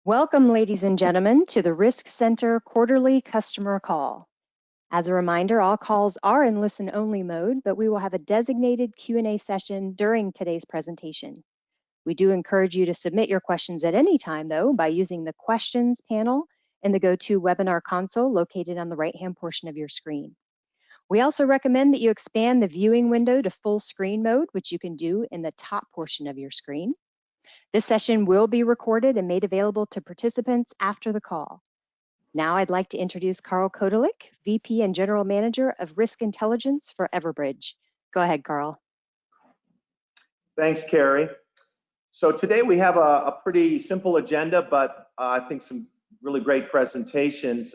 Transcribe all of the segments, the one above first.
Welcome, ladies and gentlemen, to the Risk Center Quarterly Customer Call. As a reminder, all calls are in listen-only mode, but we will have a designated Q&A session during today's presentation. We do encourage you to submit your questions at any time, though, by using the Questions panel in the GoToWebinar console located on the right-hand portion of your screen. We also recommend that you expand the viewing window to full screen mode, which you can do in the top portion of your screen. This session will be recorded and made available to participants after the call. Now I'd like to introduce Carl Kodelik, VP and General Manager of Risk Intelligence for Everbridge. Go ahead, Carl. Thanks, Carrie. So today we have a pretty simple agenda, but I think some really great presentations.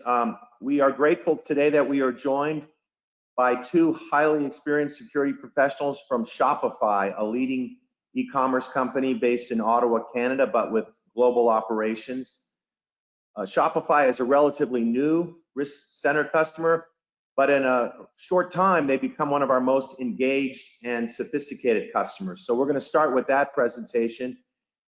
We are grateful today that we are joined by two highly experienced security professionals from Shopify, a leading e-commerce company based in Ottawa, Canada, but with global operations. Shopify is a relatively new Risk Center customer, but in a short time, they become one of our most engaged and sophisticated customers. So we're going to start with that presentation,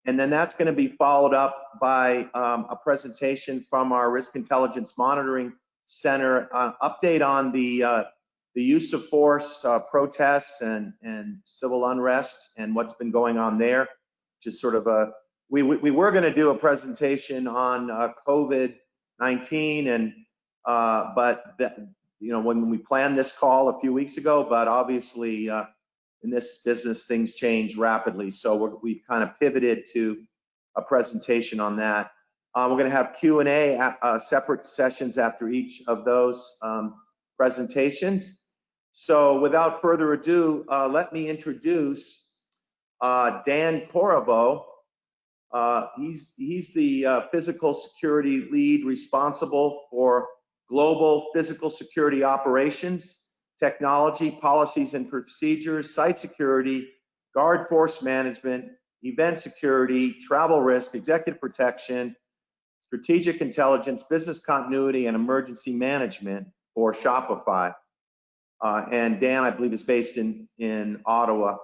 and then that's going to be followed up by a presentation from our Risk Intelligence Monitoring Center, update on the use of force, protests, and civil unrest, and what's been going on there. Just sort of we were going to do a presentation on COVID-19, and when we planned this call a few weeks ago, but obviously in this business things change rapidly, so we've kind of pivoted to a presentation on that. We're going to have Q&A, separate sessions after each of those presentations. So without further ado, let me introduce Dan Corabo. He's the physical security lead responsible for global physical security operations, technology, policies and procedures, site security, guard force management, event security, travel risk, executive protection, strategic intelligence, business continuity, and emergency management for Shopify. And Dan, I believe, is based in Ottawa.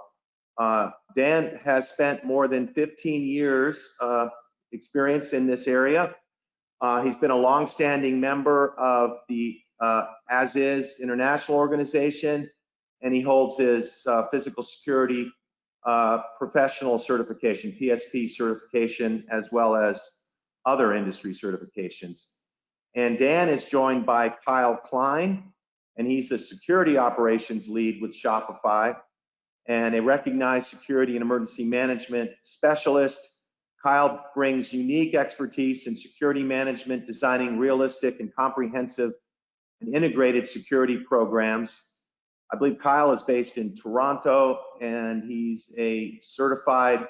Dan has spent more than 15 years experience in this area. He's been a long-standing member of the As Is International Organization, and he holds his physical security professional certification, PSP certification, as well as other industry certifications. And Dan is joined by Kyle Klein, and he's the security operations lead with Shopify and a recognized security and emergency management specialist. Kyle brings unique expertise in security management, designing realistic and comprehensive and integrated security programs. I believe Kyle is based in Toronto, and he's a certified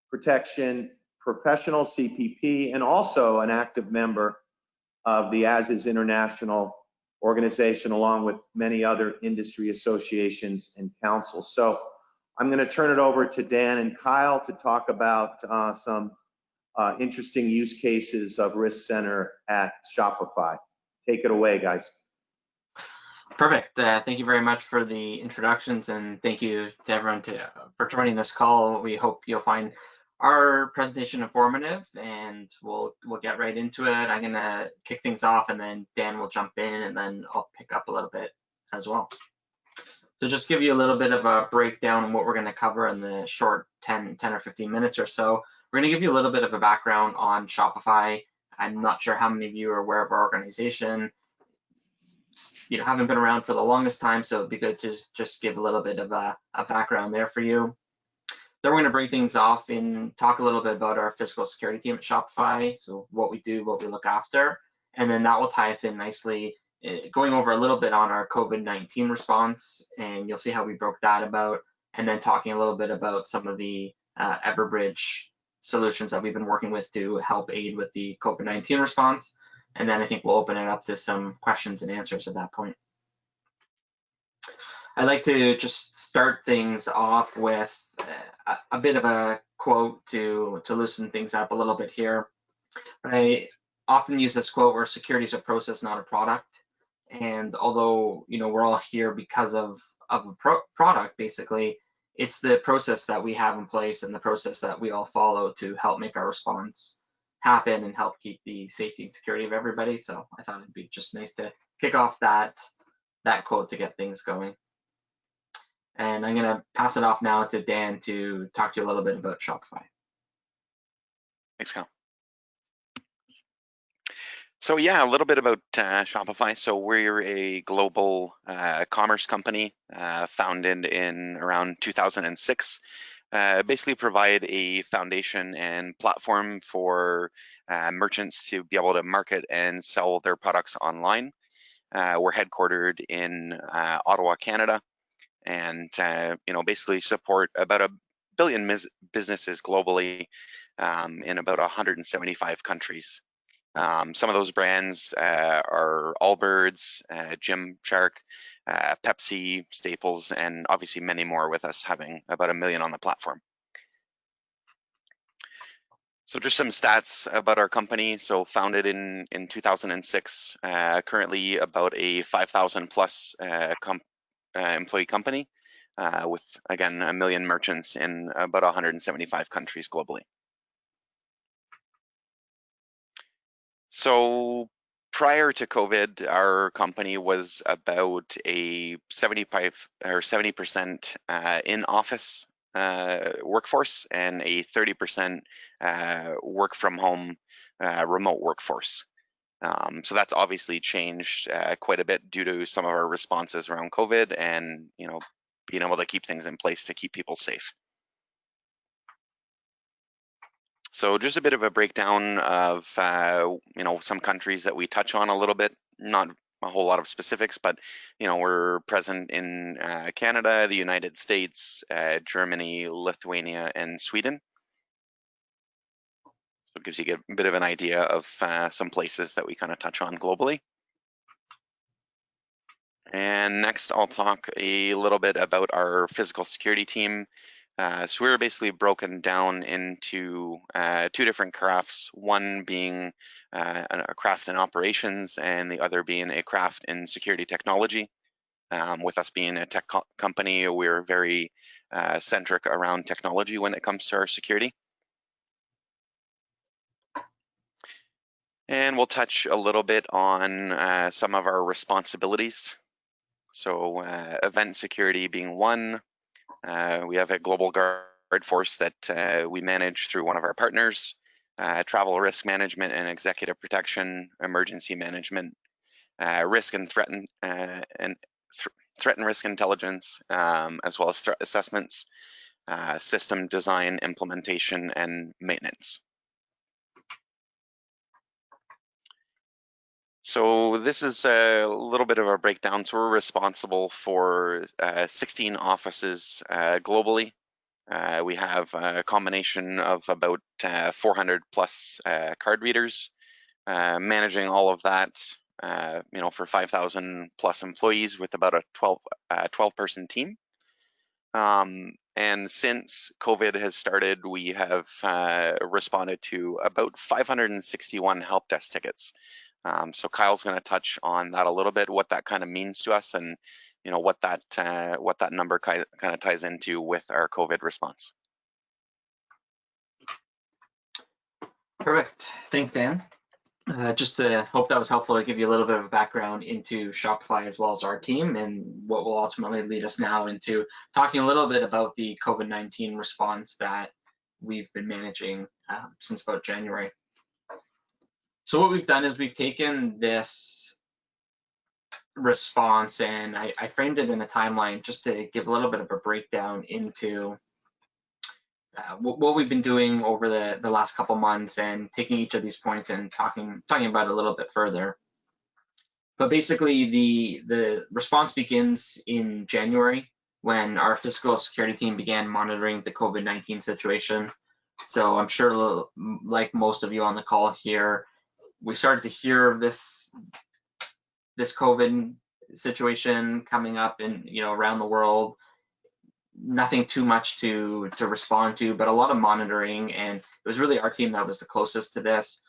protection professional, CPP, and also an active member of the As Is International Organization, along with many other industry associations and councils. So I'm going to turn it over to Dan and Kyle to talk about some interesting use cases of Risk Center at Shopify. Take it away, guys. Perfect. Thank you very much for the introductions, and thank you to everyone for joining this call. We hope you'll find our presentation informative, and we'll get right into it. I'm gonna kick things off, and then Dan will jump in, and then I'll pick up a little bit as well. So just give you a little bit of a breakdown on what we're gonna cover in the short 10 or 15 minutes or so. We're gonna give you a little bit of a background on Shopify. I'm not sure how many of you are aware of our organization. You know, haven't been around for the longest time, so it'd be good to just give a little bit of a background there for you. Then we're going to break things off and talk a little bit about our physical security team at Shopify, so what we do, what we look after, and then that will tie us in nicely, going over a little bit on our COVID-19 response, and you'll see how we broke that about, and then talking a little bit about some of the Everbridge solutions that we've been working with to help aid with the COVID-19 response, and then I think we'll open it up to some questions and answers at that point. I'd like to just start things off with a bit of a quote to loosen things up a little bit here. I often use this quote where security is a process, not a product. And although, you know, we're all here because of a product, basically, it's the process that we have in place and the process that we all follow to help make our response happen and help keep the safety and security of everybody. So I thought it'd be just nice to kick off that quote to get things going. And I'm going to pass it off now to Dan to talk to you a little bit about Shopify. Thanks, Kyle. So yeah, a little bit about Shopify. So we're a global commerce company founded in around 2006. Basically provide a foundation and platform for merchants to be able to market and sell their products online. We're headquartered in Ottawa, Canada, and basically support about 1 billion businesses globally in about 175 countries. Some of those brands are Allbirds, Gymshark, Pepsi, Staples, and obviously many more, with us having about 1 million on the platform. So just some stats about our company. So founded in 2006, currently about a 5,000 plus employee company with, again, 1 million merchants in about 175 countries globally. So prior to COVID, our company was about a 70% in-office workforce and a 30% work from home remote workforce. So that's obviously changed quite a bit due to some of our responses around COVID and being able to keep things in place to keep people safe. So just a bit of a breakdown of some countries that we touch on a little bit, not a whole lot of specifics, but we're present in Canada, the United States, Germany, Lithuania, and Sweden. So it gives you a bit of an idea of some places that we kind of touch on globally. And next, I'll talk a little bit about our physical security team. So we're basically broken down into 2 different crafts, one being a craft in operations and the other being a craft in security technology. With us being a tech company, we're very centric around technology when it comes to our security. And we'll touch a little bit on some of our responsibilities. So event security being one. We have a global guard force that we manage through one of our partners, travel risk management and executive protection, emergency management, risk and threat and risk intelligence, as well as threat assessments, system design, implementation, and maintenance. So this is a little bit of a breakdown. So we're responsible for 16 offices globally. We have a combination of about 400 plus card readers, managing all of that, for 5,000 plus employees with about a 12-person team. And since COVID has started, we have responded to about 561 help desk tickets. So Kyle's going to touch on that a little bit, what that kind of means to us, and what that number kind of ties into with our COVID response. Perfect. Thanks, Dan. Just to hope that was helpful to give you a little bit of a background into Shopify as well as our team, and what will ultimately lead us now into talking a little bit about the COVID-19 response that we've been managing since about January. So what we've done is we've taken this response and I framed it in a timeline just to give a little bit of a breakdown into what we've been doing over the last couple months, and taking each of these points and talking about it a little bit further. But basically the response begins in January, when our physical security team began monitoring the COVID-19 situation. So I'm sure, like most of you on the call here, we started to hear of this COVID situation coming up in around the world. Nothing too much to respond to, but a lot of monitoring, and it was really our team that was the closest to this.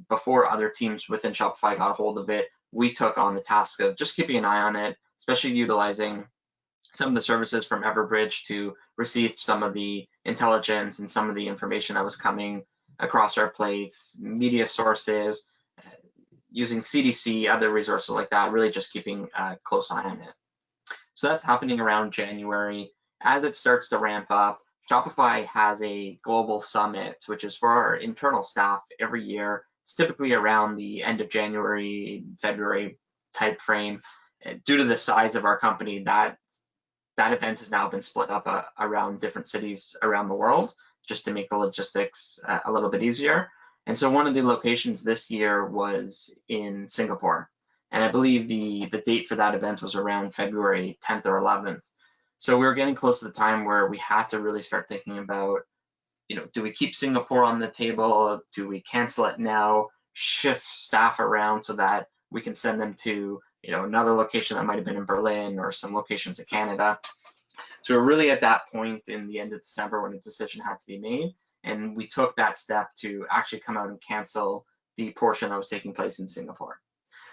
Before other teams within Shopify got a hold of it, we took on the task of just keeping an eye on it, especially utilizing some of the services from Everbridge to receive some of the intelligence and some of the information that was coming across our plates, media sources, using CDC, other resources like that, really just keeping a close eye on it. So that's happening around January. As it starts to ramp up, Shopify has a global summit, which is for our internal staff every year. It's typically around the end of January, February type frame. Due to the size of our company, that event has now been split up around different cities around the world, just to make the logistics a little bit easier. And so one of the locations this year was in Singapore. And I believe the date for that event was around February 10th or 11th. So we were getting close to the time where we had to really start thinking about, do we keep Singapore on the table? Do we cancel it now, shift staff around so that we can send them to, another location that might have been in Berlin or some locations in Canada? So we're really at that point in the end of December when a decision had to be made. And we took that step to actually come out and cancel the portion that was taking place in Singapore.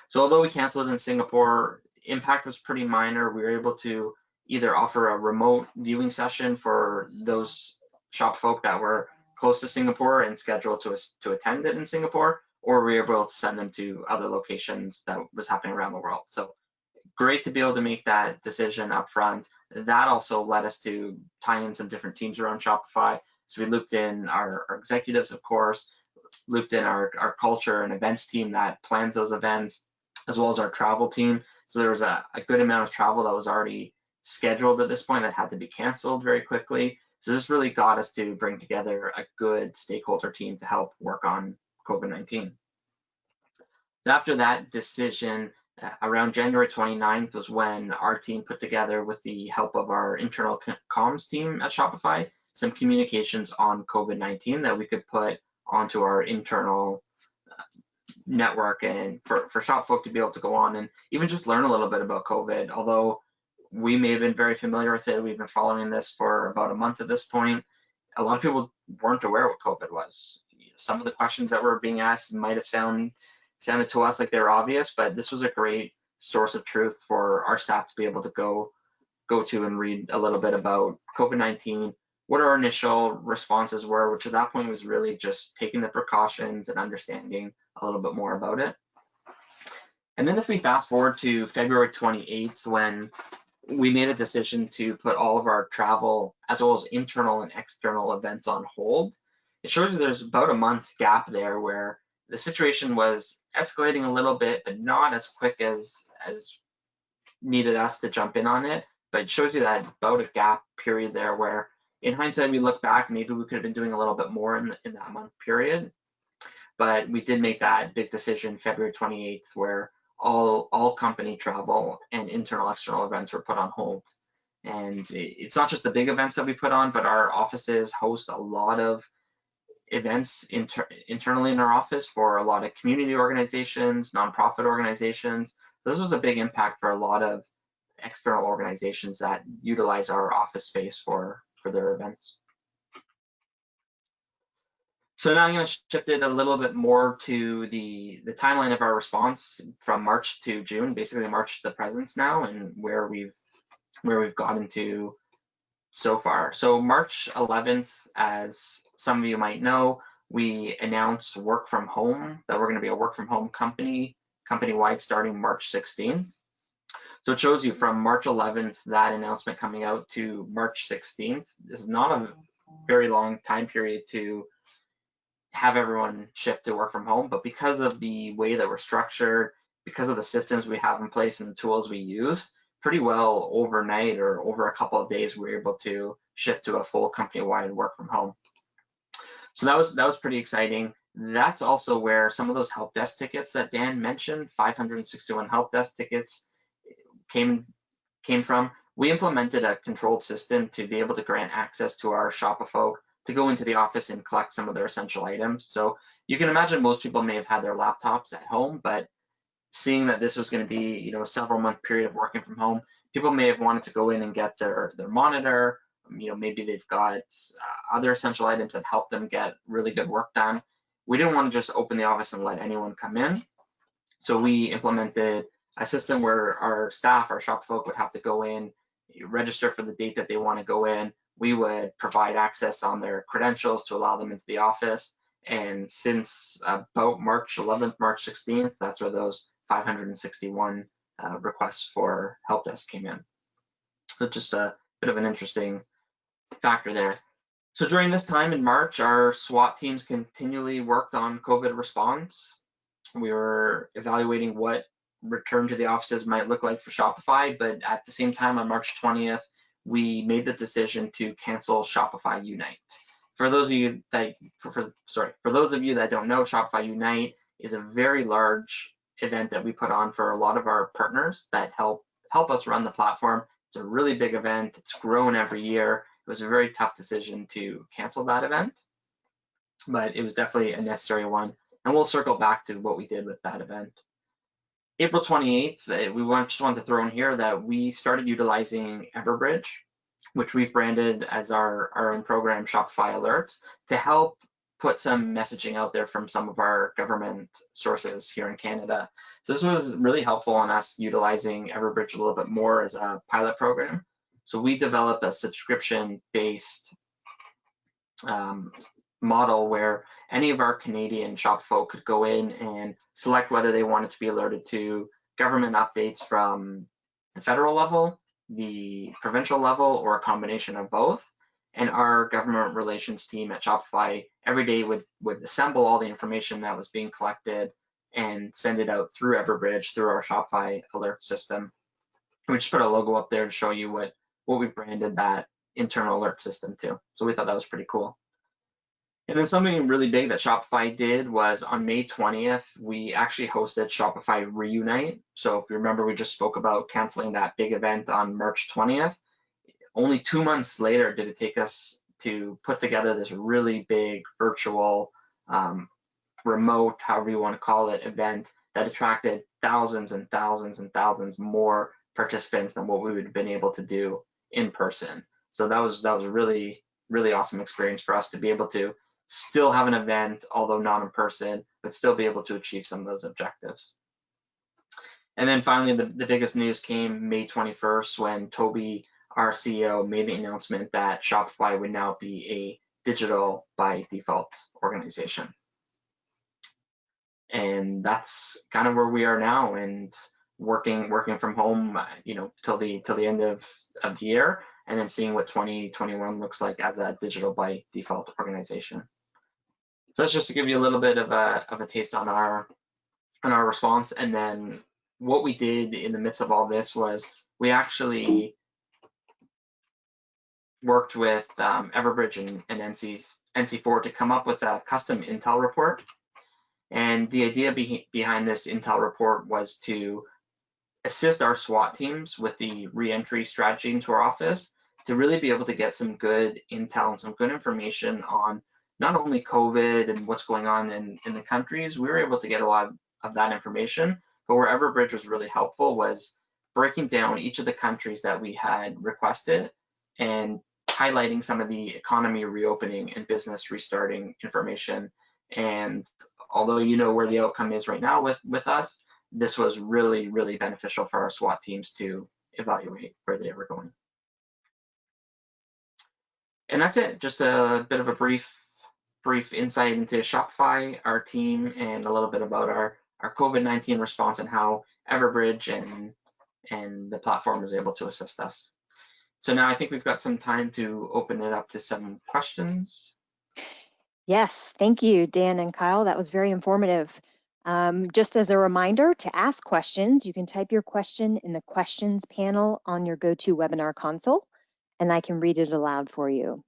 So although we canceled in Singapore, impact was pretty minor. We were able to either offer a remote viewing session for those shop folk that were close to Singapore and scheduled to attend it in Singapore, or we were able to send them to other locations that was happening around the world. So great to be able to make that decision up front. That also led us to tie in some different teams around Shopify. So we looped in our executives, of course, looped in our culture and events team that plans those events, as well as our travel team. So there was a good amount of travel that was already scheduled at this point that had to be canceled very quickly. So this really got us to bring together a good stakeholder team to help work on COVID-19. After that decision, around January 29th was when our team put together, with the help of our internal comms team at Shopify, some communications on COVID-19 that we could put onto our internal network, and for shop folk to be able to go on and even just learn a little bit about COVID. Although we may have been very familiar with it, we've been following this for about a month at this point, a lot of people weren't aware what COVID was. Some of the questions that were being asked might have sounded to us like they were obvious, but this was a great source of truth for our staff to be able to go to and read a little bit about COVID-19, what our initial responses were, which at that point was really just taking the precautions and understanding a little bit more about it. And then if we fast forward to February 28th, when we made a decision to put all of our travel as well as internal and external events on hold, it shows you there's about a month gap there where the situation was escalating a little bit, but not as quick as needed us to jump in on it. But it shows you that about a gap period there where, in hindsight, we look back, maybe we could have been doing a little bit more in that month period. But we did make that big decision February 28th, where all company travel and internal external events were put on hold. And it's not just the big events that we put on, but our offices host a lot of events internally in our office for a lot of community organizations, nonprofit organizations. This was a big impact for a lot of external organizations that utilize our office space for their events. So now I'm going to shift it a little bit more to the timeline of our response from March to June, basically March to the present now, and where we've gotten to so far. So March 11th, as some of you might know, we announced work from home, that we're going to be a work from home company-wide starting March 16th. So it shows you from March 11th, that announcement coming out, to March 16th. This is not a very long time period to have everyone shift to work from home, but because of the way that we're structured, because of the systems we have in place and the tools we use, pretty well overnight or over a couple of days, we were able to shift to a full company-wide work from home. So that was pretty exciting. That's also where some of those help desk tickets that Dan mentioned, 561 help desk tickets, came from. We implemented a controlled system to be able to grant access to our Shopify folk to go into the office and collect some of their essential items. So you can imagine most people may have had their laptops at home, but seeing that this was going to be, a several month period of working from home, people may have wanted to go in and get their monitor. Maybe they've got other essential items that help them get really good work done. We didn't want to just open the office and let anyone come in. So we implemented a system where our staff, our shop folk, would have to go in, register for the date that they want to go in. We would provide access on their credentials to allow them into the office. And since about March 11th, March 16th, that's where those 561 requests for help desk came in. So just a bit of an interesting factor there. So during this time in March, our SWAT teams continually worked on COVID response. We were evaluating what return to the offices might look like for Shopify, but at the same time on March 20th, we made the decision to cancel Shopify Unite. For those of you that, for those of you that don't know, Shopify Unite is a very large event that we put on for a lot of our partners that help us run the platform. It's a really big event. It's grown every year. It was a very tough decision to cancel that event, but it was definitely a necessary one. And we'll circle back to what we did with that event. April 28th, we just want to throw in here that we started utilizing Everbridge, which we've branded as our own program, Shopify Alerts, to help put some messaging out there from some of our government sources here in Canada. So this was really helpful in us utilizing Everbridge a little bit more as a pilot program. So we developed a subscription-based model where any of our Canadian shop folk could go in and select whether they wanted to be alerted to government updates from the federal level, the provincial level, or a combination of both. And our government relations team at Shopify every day would assemble all the information that was being collected and send it out through Everbridge, through our Shopify alert system. We just put a logo up there to show you what we branded that internal alert system to. So we thought that was pretty cool. And then something really big that Shopify did was on May 20th, we actually hosted Shopify Reunite. So if you remember, we just spoke about canceling that big event on March 20th. Only 2 months later did it take us to put together this really big virtual, remote, however you want to call it, event that attracted thousands and thousands and thousands more participants than what we would have been able to do in person. So that was a really, really awesome experience for us to be able to still have an event, although not in person, but still be able to achieve some of those objectives. And then finally, the biggest news came May 21st when Toby, our CEO, made the announcement that Shopify would now be a digital by default organization. And that's kind of where we are now, and working from home, till the end of the year, and then seeing what 2021 looks like as a digital by default organization. So that's just to give you a little bit of a taste on our response. And then what we did in the midst of all this was we actually worked with Everbridge and NC4 to come up with a custom intel report. And the idea behind this intel report was to assist our SWAT teams with the re-entry strategy into our office, to really be able to get some good intel and some good information on not only COVID and what's going on in the countries. We were able to get a lot of that information, but where Everbridge was really helpful was breaking down each of the countries that we had requested and highlighting some of the economy reopening and business restarting information. And although you know where the outcome is right now with us, this was really, really beneficial for our SWAT teams to evaluate where they were going. And that's it, just a bit of a brief insight into Shopify, our team, and a little bit about our COVID-19 response and how Everbridge and the platform is able to assist us. So now I think we've got some time to open it up to some questions. Yes, thank you, Dan and Kyle. That was very informative. Just as a reminder, to ask questions, you can type your question in the questions panel on your GoToWebinar console, and I can read it aloud for you.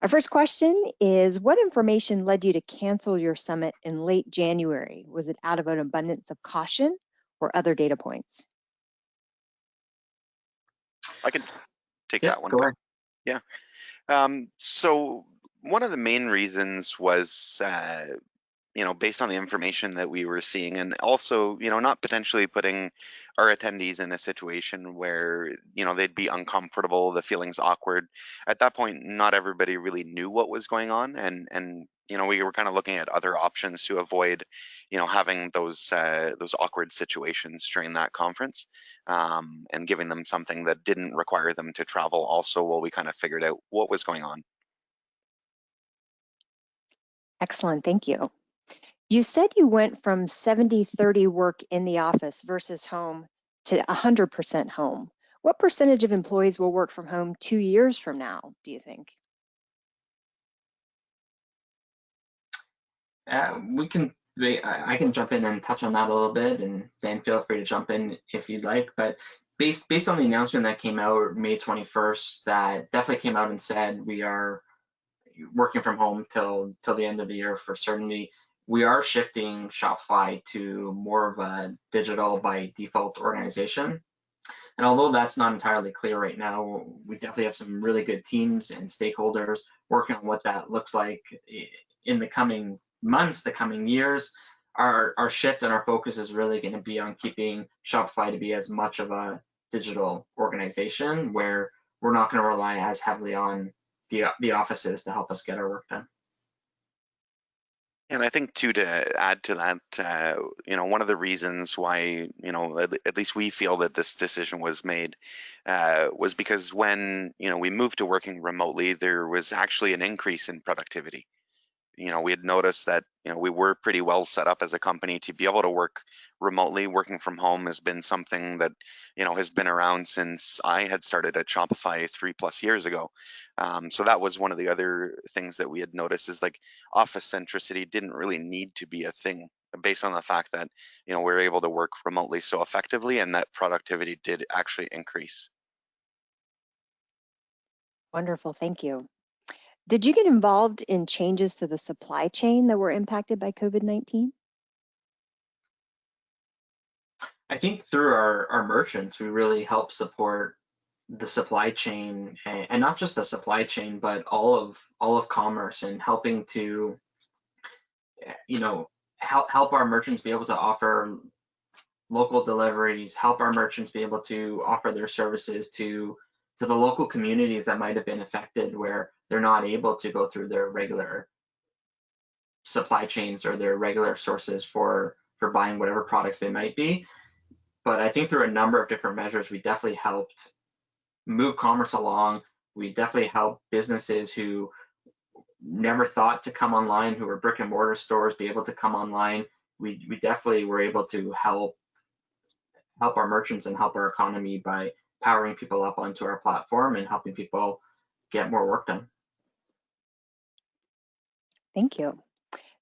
Our first question is, what information led you to cancel your summit in late January? Was it out of an abundance of caution or other data points? I can take that one. Go ahead. Yeah. So one of the main reasons was, based on the information that we were seeing, and also, not potentially putting our attendees in a situation where, they'd be uncomfortable, the feeling's awkward. At that point, not everybody really knew what was going on, and we were kind of looking at other options to avoid, having those awkward situations during that conference, and giving them something that didn't require them to travel also while we kind of figured out what was going on. Excellent, thank you. You said you went from 70-30 work in the office versus home to 100% home. What percentage of employees will work from home 2 years from now, do you think? I can jump in and touch on that a little bit, and Dan, feel free to jump in if you'd like. But based on the announcement that came out May 21st, that definitely came out and said we are working from home till the end of the year for certainty. We are shifting Shopify to more of a digital by default organization. And although that's not entirely clear right now, we definitely have some really good teams and stakeholders working on what that looks like in the coming months, the coming years. Our shift and our focus is really going to be on keeping Shopify to be as much of a digital organization where we're not going to rely as heavily on the offices to help us get our work done. And I think too, to add to that, one of the reasons why, at least we feel that this decision was made was because when, we moved to working remotely, there was actually an increase in productivity. We had noticed that, we were pretty well set up as a company to be able to work remotely. Working from home has been something that, has been around since I had started at Shopify 3+ years ago. So that was one of the other things that we had noticed, is like office centricity didn't really need to be a thing, based on the fact that, we're able to work remotely so effectively, and that productivity did actually increase. Wonderful, thank you. Did you get involved in changes to the supply chain that were impacted by COVID-19? I think through our merchants, we really help support the supply chain, and not just the supply chain, but all of commerce, and helping to, help our merchants be able to offer local deliveries, help our merchants be able to offer their services to the local communities that might have been affected, where they're not able to go through their regular supply chains or their regular sources for buying whatever products they might be. But I think through a number of different measures, we definitely helped move commerce along. We definitely helped businesses who never thought to come online, who were brick and mortar stores, be able to come online. We definitely were able to help our merchants and help our economy by powering people up onto our platform and helping people get more work done. Thank you.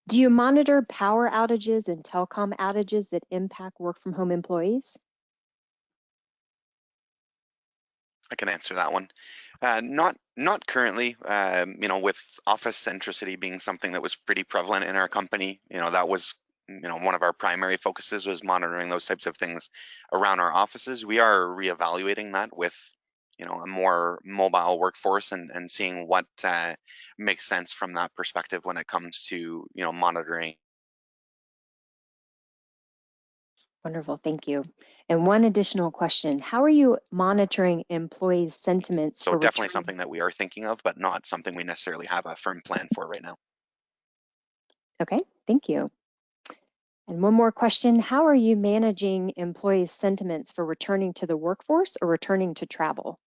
Do you monitor power outages and telecom outages that impact work from home employees? I can answer that one. Not currently. With office centricity being something that was pretty prevalent in our company, that was, one of our primary focuses, was monitoring those types of things around our offices. We are reevaluating that with, a more mobile workforce, and seeing what makes sense from that perspective when it comes to, monitoring. Wonderful, thank you. And one additional question, how are you monitoring employees' sentiments? So for definitely return? something that we are thinking of, but not something we necessarily have a firm plan for right now. Okay, thank you. And one more question, how are you managing employees' sentiments for returning to the workforce or returning to travel?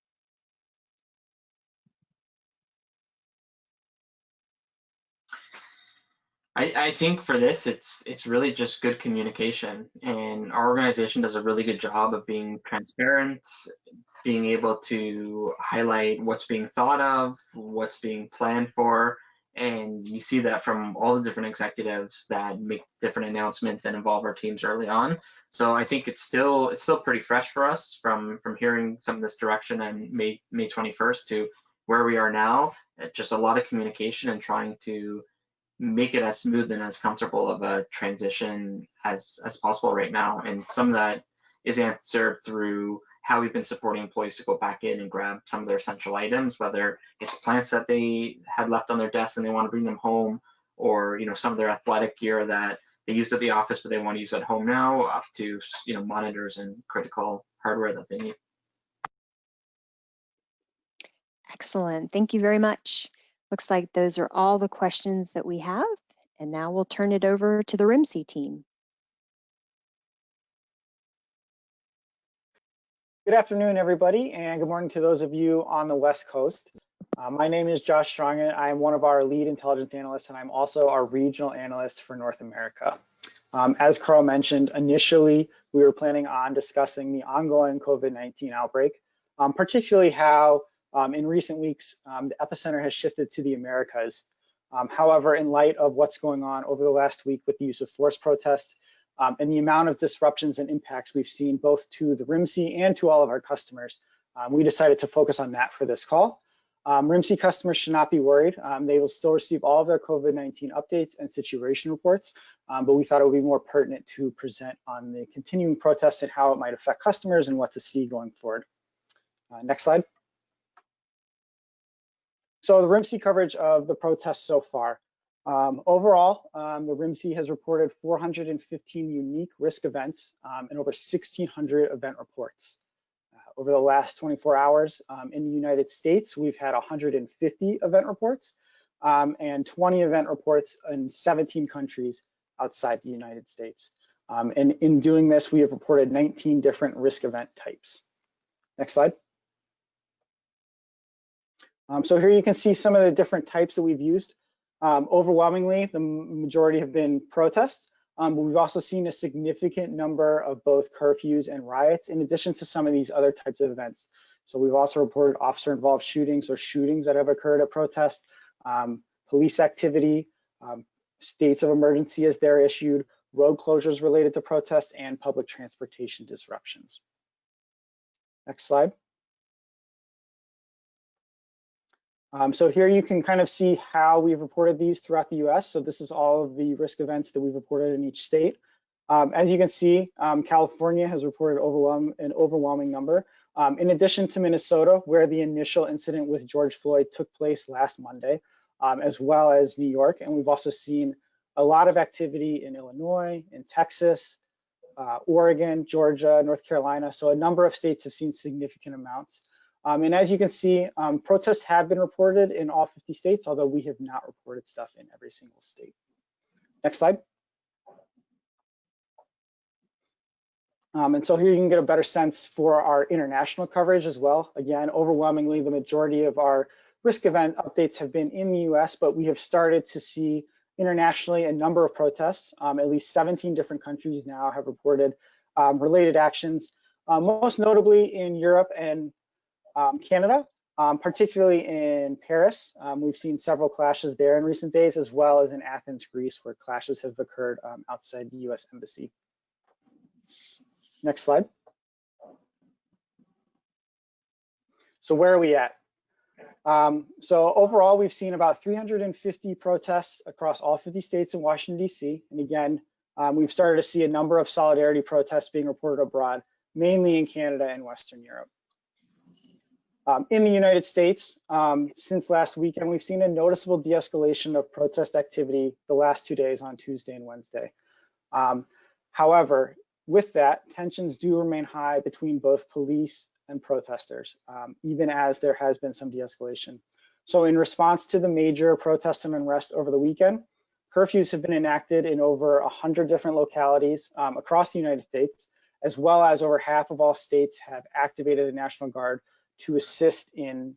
I think for this, it's really just good communication, and our organization does a really good job of being transparent, being able to highlight what's being thought of, what's being planned for, and you see that from all the different executives that make different announcements and involve our teams early on. So I think it's still pretty fresh for us from hearing some of this direction on May 21st to where we are now. Just a lot of communication and trying to make it as smooth and as comfortable of a transition as possible right now. And some of that is answered through how we've been supporting employees to go back in and grab some of their essential items, whether it's plants that they had left on their desk and they want to bring them home, or some of their athletic gear that they used at the office but they want to use at home now, up to monitors and critical hardware that they need. Excellent, thank you very much. Looks like those are all the questions that we have. And now we'll turn it over to the Rimsey team. Good afternoon, everybody, and good morning to those of you on the West Coast. My name is Josh Strong, and I'm one of our lead intelligence analysts, and I'm also our regional analyst for North America. As Carl mentioned, initially, we were planning on discussing the ongoing COVID-19 outbreak, particularly how in recent weeks, the epicenter has shifted to the Americas. However, in light of what's going on over the last week with the use of force protests and the amount of disruptions and impacts we've seen both to the Rimsey and to all of our customers, we decided to focus on that for this call. Rimsey customers should not be worried. They will still receive all of their COVID-19 updates and situation reports, but we thought it would be more pertinent to present on the continuing protests and how it might affect customers and what to see going forward. Next slide. So the RMC coverage of the protests so far. Overall, the RMC has reported 415 unique risk events and over 1,600 event reports. Over the last 24 hours in the United States, we've had 150 event reports and 20 event reports in 17 countries outside the United States. And in doing this, we have reported 19 different risk event types. Next slide. So here you can see some of the different types that we've used. Overwhelmingly, the majority have been protests. But we've also seen a significant number of both curfews and riots, in addition to some of these other types of events. So we've also reported officer-involved shootings or shootings that have occurred at protests, police activity, states of emergency as they're issued, road closures related to protests, and public transportation disruptions. Next slide. So here you can kind of see how we've reported these throughout the US. So this is all of the risk events that we've reported in each state. As you can see, California has reported an overwhelming number. In addition to Minnesota, where the initial incident with George Floyd took place last Monday, as well as New York. And we've also seen a lot of activity in Illinois, in Texas, Oregon, Georgia, North Carolina. So a number of states have seen significant amounts. And as you can see, protests have been reported in all 50 states, although we have not reported stuff in every single state. Next slide. And so here you can get a better sense for our international coverage as well. Again, overwhelmingly, the majority of our risk event updates have been in the US, but we have started to see internationally a number of protests. At least 17 different countries now have reported related actions, most notably in Europe and Canada, particularly in Paris. We've seen several clashes there in recent days, as well as in Athens, Greece, where clashes have occurred outside the US Embassy. Next slide. So where are we at? So overall, we've seen about 350 protests across all 50 states and Washington, D.C. And again, we've started to see a number of solidarity protests being reported abroad, mainly in Canada and Western Europe. In the United States, since last weekend, we've seen a noticeable de-escalation of protest activity the last 2 days on Tuesday and Wednesday. However, with that, tensions do remain high between both police and protesters, even as there has been some de-escalation. So in response to the major protests and unrest over the weekend, curfews have been enacted in over 100 different localities across the United States, as well as over half of all states have activated the National Guard to assist in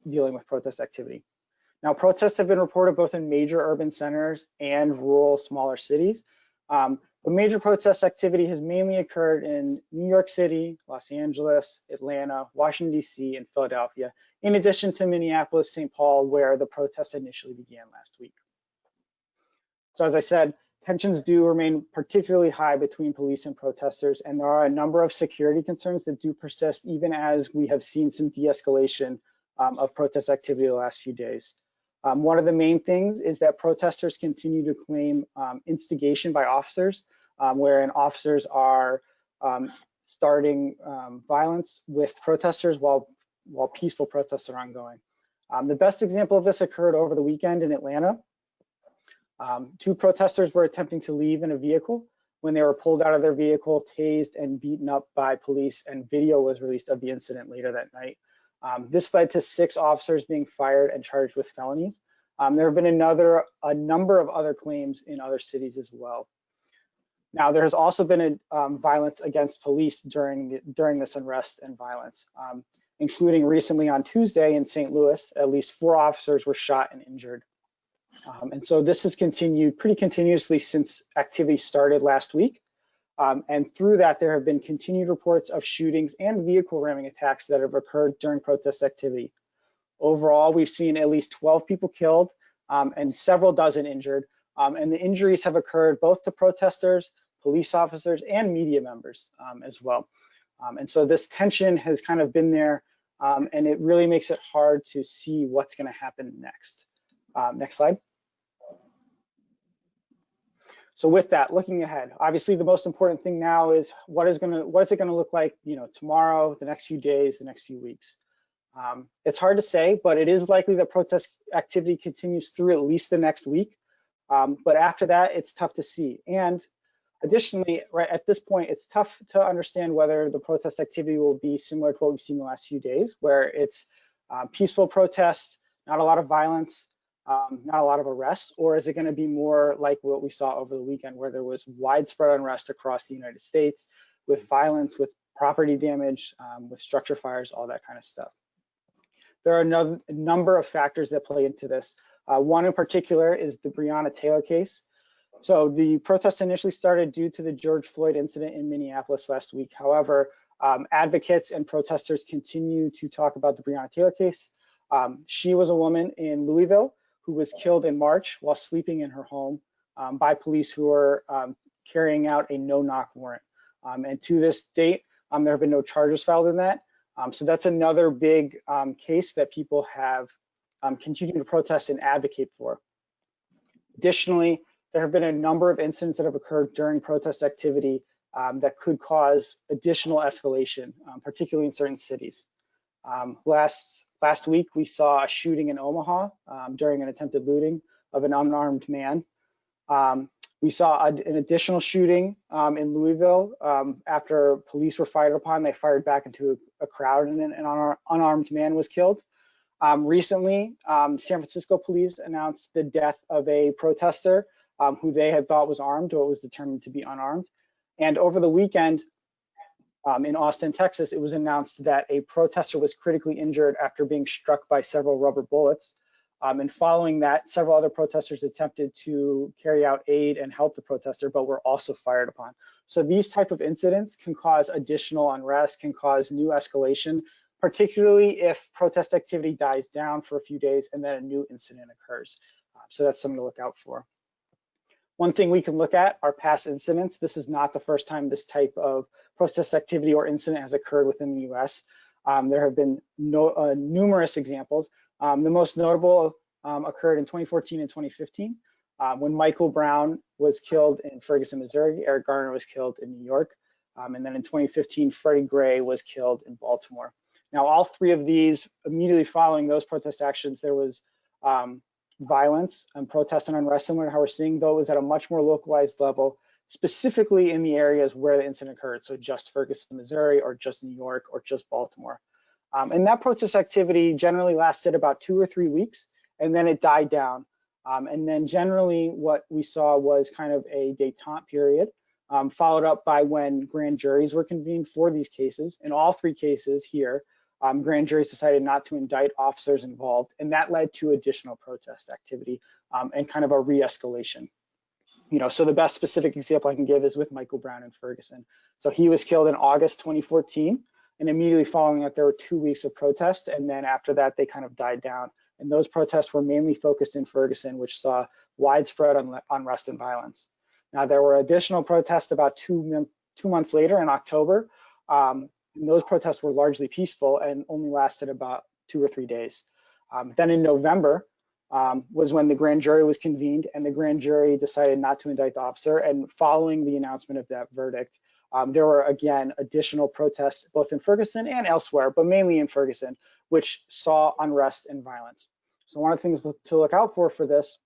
dealing with protest activity. Now, protests have been reported both in major urban centers and rural, smaller cities. The major protest activity has mainly occurred in New York City, Los Angeles, Atlanta, Washington, D.C., and Philadelphia, in addition to Minneapolis, St. Paul, where the protests initially began last week. So as I said, tensions do remain particularly high between police and protesters, and there are a number of security concerns that do persist even as we have seen some de-escalation of protest activity the last few days. One of the main things is that protesters continue to claim instigation by officers, wherein officers are starting violence with protesters while peaceful protests are ongoing. The best example of this occurred over the weekend in Atlanta. Two protesters were attempting to leave in a vehicle when they were pulled out of their vehicle, tased, and beaten up by police, and video was released of the incident later that night. This led to 6 officers being fired and charged with felonies. There have been a number of other claims in other cities as well. Now, there has also been violence against police during this unrest and violence. including recently on Tuesday in St. Louis, at least 4 officers were shot and injured. And so this has continued pretty continuously since activity started last week. And through that, there have been continued reports of shootings and vehicle ramming attacks that have occurred during protest activity. Overall, we've seen at least 12 people killed and several dozen injured. And the injuries have occurred both to protesters, police officers, and media members as well. And so this tension has kind of been there, and it really makes it hard to see what's going to happen next. Next slide. So with that, looking ahead, obviously the most important thing now is what is it going to look like, tomorrow, the next few days, the next few weeks. It's hard to say, but it is likely that protest activity continues through at least the next week. But after that, it's tough to see. And additionally, right at this point, it's tough to understand whether the protest activity will be similar to what we've seen the last few days, where it's peaceful protests, not a lot of violence, not a lot of arrests, or is it going to be more like what we saw over the weekend, where there was widespread unrest across the United States with violence, with property damage, with structure fires, all that kind of stuff. There are a number of factors that play into this. One in particular is the Breonna Taylor case. So the protests initially started due to the George Floyd incident in Minneapolis last week. However, advocates and protesters continue to talk about the Breonna Taylor case. She was a woman in Louisville who was killed in March while sleeping in her home by police who were carrying out a no-knock warrant. And to this date, there have been no charges filed in that. So that's another big case that people have continued to protest and advocate for. Additionally, there have been a number of incidents that have occurred during protest activity that could cause additional escalation, particularly in certain cities. Last week, we saw a shooting in Omaha during an attempted looting of an unarmed man. We saw an additional shooting in Louisville after police were fired upon. They fired back into a crowd and an unarmed man was killed. Recently, San Francisco police announced the death of a protester who they had thought was armed or was determined to be unarmed. And over the weekend in Austin, Texas, it was announced that a protester was critically injured after being struck by several rubber bullets. And following that, several other protesters attempted to carry out aid and help the protester, but were also fired upon. So these type of incidents can cause additional unrest, can cause new escalation, particularly if protest activity dies down for a few days and then a new incident occurs. So that's something to look out for. One thing we can look at are past incidents. This is not the first time this type of protest activity or incident has occurred within the US. There have been numerous examples. The most notable occurred in 2014 and 2015 when Michael Brown was killed in Ferguson, Missouri. Eric Garner was killed in New York. And then in 2015, Freddie Gray was killed in Baltimore. Now, all three of these, immediately following those protest actions, there was violence and protest and unrest, similar to how we're seeing, though it was at a much more localized level, specifically in the areas where the incident occurred. So just Ferguson, Missouri, or just New York, or just Baltimore. And that protest activity generally lasted about 2 or 3 weeks, and then it died down. And then generally what we saw was kind of a détente period, followed up by when grand juries were convened for these cases. In all 3 cases here, grand juries decided not to indict officers involved, and that led to additional protest activity and kind of a re-escalation. So the best specific example I can give is with Michael Brown in Ferguson. So he was killed in August 2014, and immediately following that, there were 2 weeks of protest, and then after that, they kind of died down. And those protests were mainly focused in Ferguson, which saw widespread unrest and violence. Now, there were additional protests about 2 months later in October. And those protests were largely peaceful and only lasted about 2 or 3 days. Then in November was when the grand jury was convened, and the grand jury decided not to indict the officer. And following the announcement of that verdict, there were again additional protests both in Ferguson and elsewhere, but mainly in Ferguson, which saw unrest and violence. So one of the things to look out for this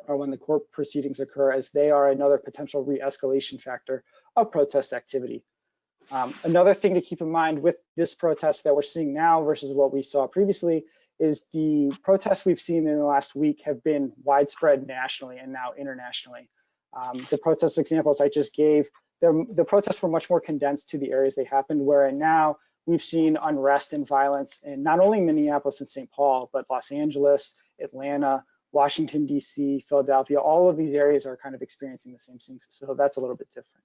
are when the court proceedings occur, as they are another potential re-escalation factor of protest activity. Another thing to keep in mind with this protest that we're seeing now versus what we saw previously is the protests we've seen in the last week have been widespread nationally and now internationally. The protest examples I just gave, the protests were much more condensed to the areas they happened, where now we've seen unrest and violence in not only Minneapolis and St. Paul, but Los Angeles, Atlanta, Washington, D.C., Philadelphia. All of these areas are kind of experiencing the same things, so that's a little bit different.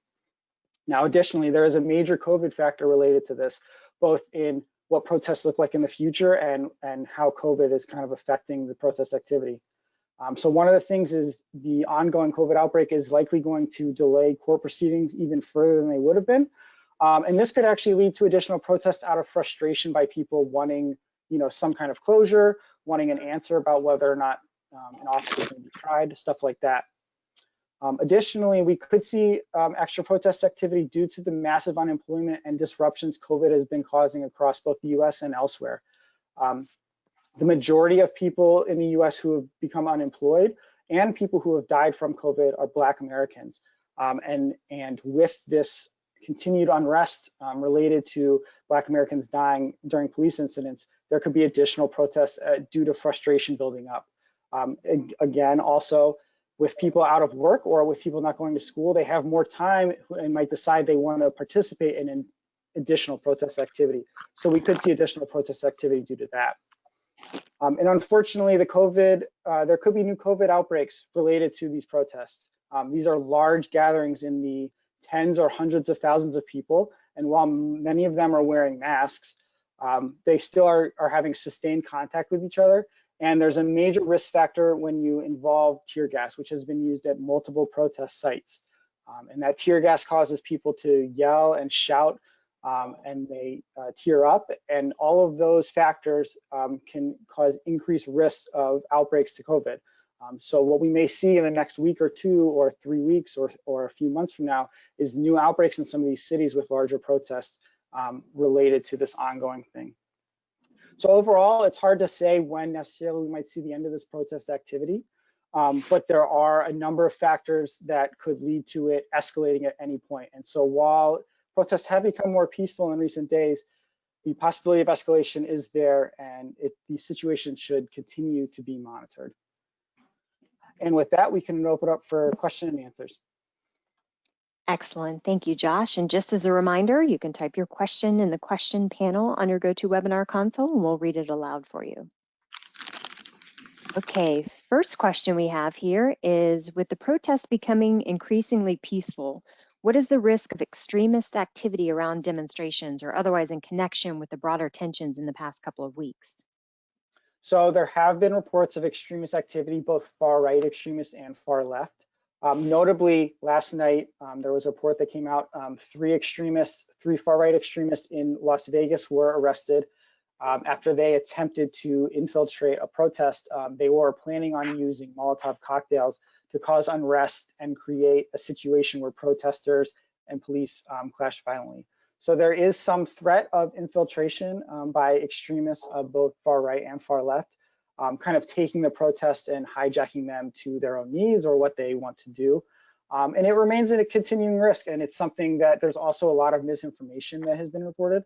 Now, additionally, there is a major COVID factor related to this, both in what protests look like in the future and how COVID is kind of affecting the protest activity. So one of the things is the ongoing COVID outbreak is likely going to delay court proceedings even further than they would have been. And this could actually lead to additional protests out of frustration by people wanting, some kind of closure, wanting an answer about whether or not an officer is going to be tried, stuff like that. Additionally, we could see extra protest activity due to the massive unemployment and disruptions COVID has been causing across both the US and elsewhere. The majority of people in the US who have become unemployed and people who have died from COVID are Black Americans. And with this continued unrest related to Black Americans dying during police incidents, there could be additional protests due to frustration building up. Again, also, with people out of work or with people not going to school, they have more time and might decide they want to participate in an additional protest activity. So we could see additional protest activity due to that. And unfortunately, there could be new COVID outbreaks related to these protests. These are large gatherings in the tens or hundreds of thousands of people. And while many of them are wearing masks, they still are having sustained contact with each other. And there's a major risk factor when you involve tear gas, which has been used at multiple protest sites. And that tear gas causes people to yell and shout, and they tear up. And all of those factors can cause increased risks of outbreaks to COVID. So what we may see in the next week or 2 or 3 weeks or a few months from now is new outbreaks in some of these cities with larger protests related to this ongoing thing. So overall, it's hard to say when necessarily we might see the end of this protest activity, but there are a number of factors that could lead to it escalating at any point. And so while protests have become more peaceful in recent days, the possibility of escalation is there, and the situation should continue to be monitored. And with that, we can open up for question and answers. Excellent. Thank you, Josh. And just as a reminder, you can type your question in the question panel on your GoToWebinar console, and we'll read it aloud for you. Okay, first question we have here is, with the protests becoming increasingly peaceful, what is the risk of extremist activity around demonstrations or otherwise in connection with the broader tensions in the past couple of weeks? So there have been reports of extremist activity, both far-right extremists and far-left. Notably, last night, there was a report that came out, 3 far-right extremists in Las Vegas were arrested after they attempted to infiltrate a protest. They were planning on using Molotov cocktails to cause unrest and create a situation where protesters and police clashed violently. So there is some threat of infiltration by extremists of both far-right and far-left, kind of taking the protest and hijacking them to their own needs or what they want to do. And it remains a continuing risk, and it's something that there's also a lot of misinformation that has been reported.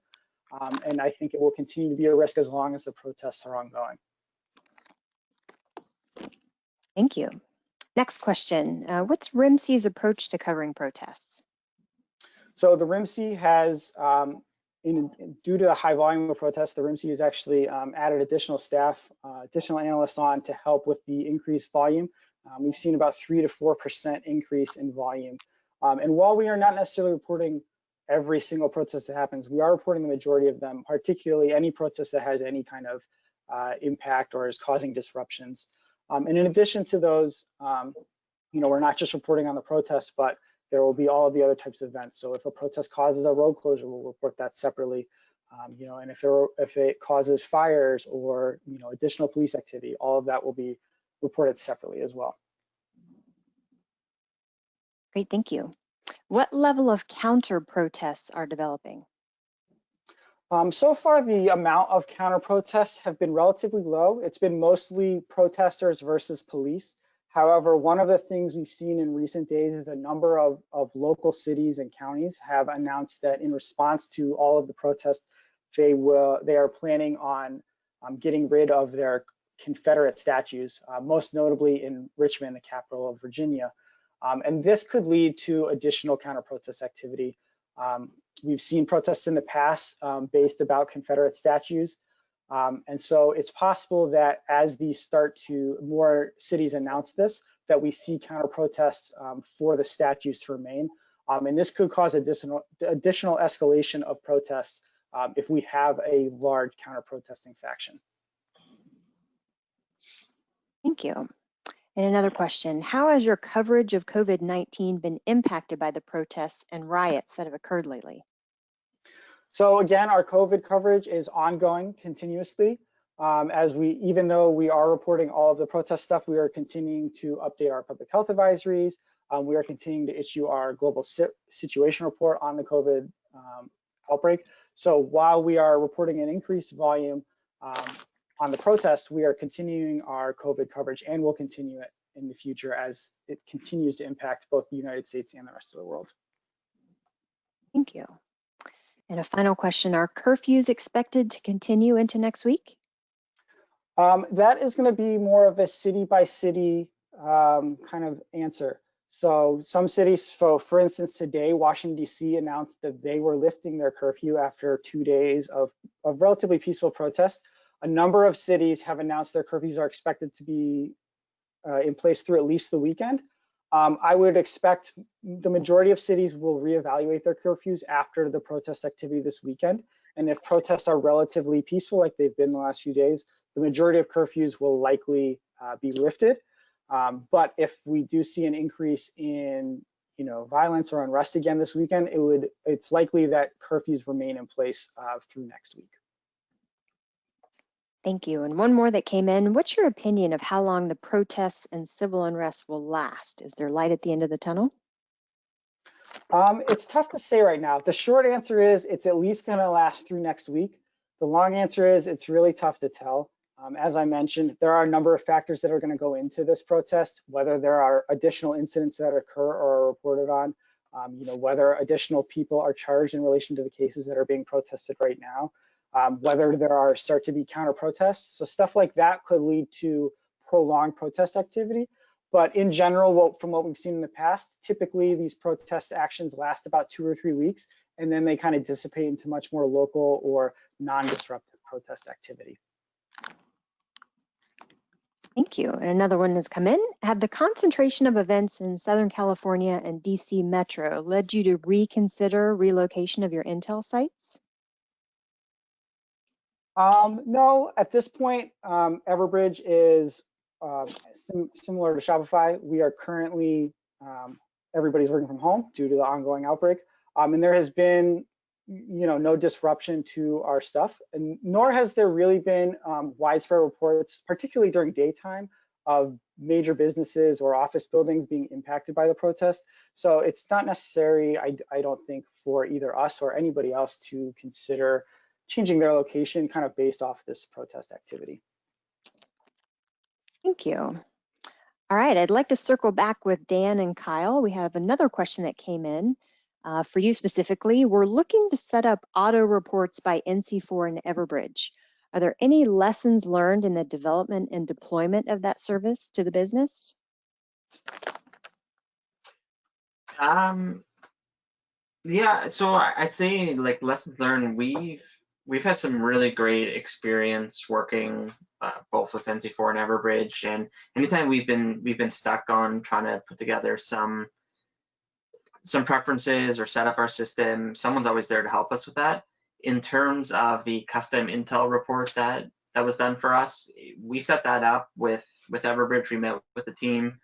And I think it will continue to be a risk as long as the protests are ongoing. Thank you. Next question, what's Rimsey's approach to covering protests? So the Rimsey has, due to the high volume of protests, the Rimsey has actually added additional staff, additional analysts on to help with the increased volume. We've seen about 3 to 4% increase in volume. And while we are not necessarily reporting every single protest that happens, we are reporting the majority of them, particularly any protest that has any kind of impact or is causing disruptions. And in addition to those, we're not just reporting on the protests, but there will be all of the other types of events. So if a protest causes a road closure, we'll report that separately. And if it causes fires or additional police activity, all of that will be reported separately as well. Great, thank you. What level of counter protests are developing? So far, the amount of counter protests have been relatively low. It's been mostly protesters versus police. However, one of the things we've seen in recent days is a number of local cities and counties have announced that in response to all of the protests, they are planning on getting rid of their Confederate statues, most notably in Richmond, the capital of Virginia. And this could lead to additional counter-protest activity. We've seen protests in the past based about Confederate statues. And so it's possible that as these start to, more cities announce this, that we see counter protests for the statues to remain. And this could cause additional escalation of protests if we have a large counter protesting faction. Thank you. And another question, how has your coverage of COVID-19 been impacted by the protests and riots that have occurred lately? So again, our COVID coverage is ongoing continuously. Even though we are reporting all of the protest stuff, we are continuing to update our public health advisories. We are continuing to issue our global situation report on the COVID outbreak. So while we are reporting an increased volume on the protests, we are continuing our COVID coverage and will continue it in the future as it continues to impact both the United States and the rest of the world. Thank you. And a final question, are curfews expected to continue into next week? That is going to be more of a city by city kind of answer. So some cities, for instance, today, Washington, D.C. announced that they were lifting their curfew after 2 days of relatively peaceful protest. A number of cities have announced their curfews are expected to be in place through at least the weekend. I would expect the majority of cities will reevaluate their curfews after the protest activity this weekend. And if protests are relatively peaceful, like they've been the last few days, the majority of curfews will likely be lifted. But if we do see an increase in violence or unrest again this weekend, it's likely that curfews remain in place through next week. Thank you. And one more that came in. What's your opinion of how long the protests and civil unrest will last? Is there light at the end of the tunnel? It's tough to say right now. The short answer is it's at least going to last through next week. The long answer is it's really tough to tell. As I mentioned, there are a number of factors that are going to go into this protest, whether there are additional incidents that occur or are reported on, whether additional people are charged in relation to the cases that are being protested right now. Whether there start to be counter protests. So stuff like that could lead to prolonged protest activity. But in general, from what we've seen in the past, typically these protest actions last about 2 or 3 weeks, and then they kind of dissipate into much more local or non-disruptive protest activity. Thank you. And another one has come in. Have the concentration of events in Southern California and DC Metro led you to reconsider relocation of your Intel sites? No, at this point, Everbridge is similar to Shopify. We are currently, everybody's working from home due to the ongoing outbreak. And there has been, no disruption to our stuff, and nor has there really been widespread reports, particularly during daytime, of major businesses or office buildings being impacted by the protest. So it's not necessary, I don't think, for either us or anybody else to consider changing their location kind of based off this protest activity. Thank you. All right, I'd like to circle back with Dan and Kyle. We have another question that came in for you specifically. We're looking to set up auto reports by NC4 and Everbridge. Are there any lessons learned in the development and deployment of that service to the business? Yeah, so I'd say like lessons learned, we've had some really great experience working both with NC4 and Everbridge, and anytime we've been stuck on trying to put together some preferences or set up our system, someone's always there to help us with that. In terms of the custom Intel report that was done for us, we set that up with Everbridge. We met with the team,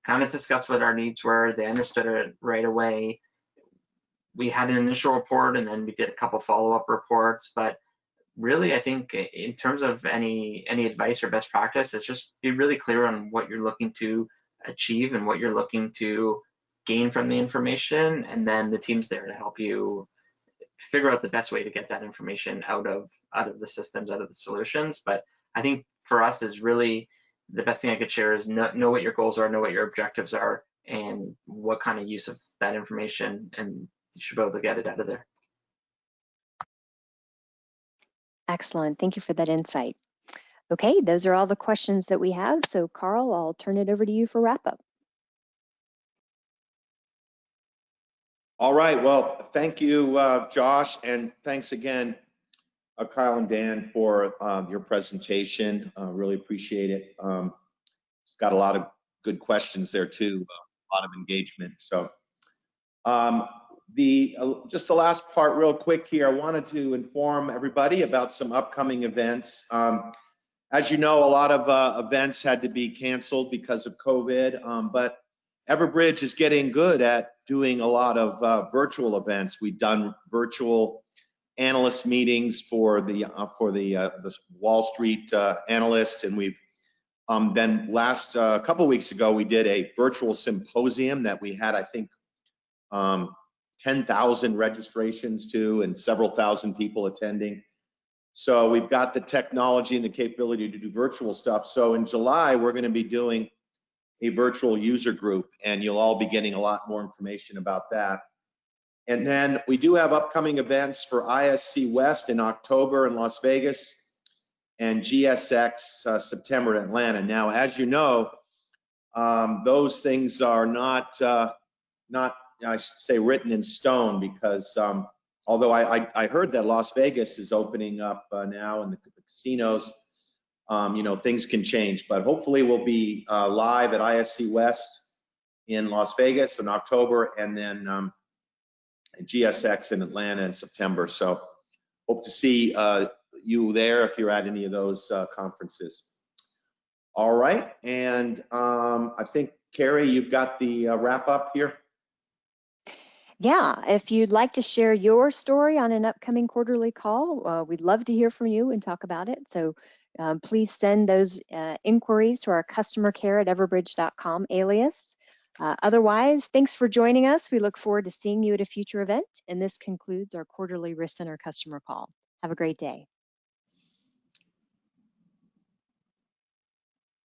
kind of discussed what our needs were. They understood it right away. We had an initial report, and then we did a couple follow-up reports. But really, I think in terms of any advice or best practice, it's just be really clear on what you're looking to achieve and what you're looking to gain from the information, and then the team's there to help you figure out the best way to get that information out of the systems, out of the solutions. But I think for us is really the best thing I could share is know what your goals are, know what your objectives are, and what kind of use of that information, and you should be able to get it out of there. Excellent. Thank you for that insight. Okay, those are all the questions that we have. So Carl, I'll turn it over to you for wrap up. All right, well, thank you, Josh, and thanks again, Kyle and Dan, for your presentation. Really appreciate it. Got a lot of good questions there too, a lot of engagement. So just the last part real quick here, I wanted to inform everybody about some upcoming events. As you know, a lot of events had to be canceled because of COVID, but Everbridge is getting good at doing a lot of virtual events. We've done virtual analyst meetings for the Wall Street analysts, and we've then last couple weeks ago we did a virtual symposium that we had, I think, 10,000 registrations to and several thousand people attending. So we've got the technology and the capability to do virtual stuff. So in July, we're going to be doing a virtual user group, and you'll all be getting a lot more information about that. And then we do have upcoming events for ISC West in October in Las Vegas and GSX September in Atlanta. Now, as you know, those things are not I should say written in stone, because although I heard that Las Vegas is opening up now and the casinos, you know, things can change, but hopefully we'll be live at ISC West in Las Vegas in October, and then GSX in Atlanta in September. So hope to see you there if you're at any of those conferences. All right, and I think, Carrie, you've got the wrap up here. Yeah, if you'd like to share your story on an upcoming quarterly call, we'd love to hear from you and talk about it. So please send those inquiries to our customercare@everbridge.com alias. Otherwise, thanks for joining us. We look forward to seeing you at a future event. And this concludes our quarterly Risk Center customer call. Have a great day.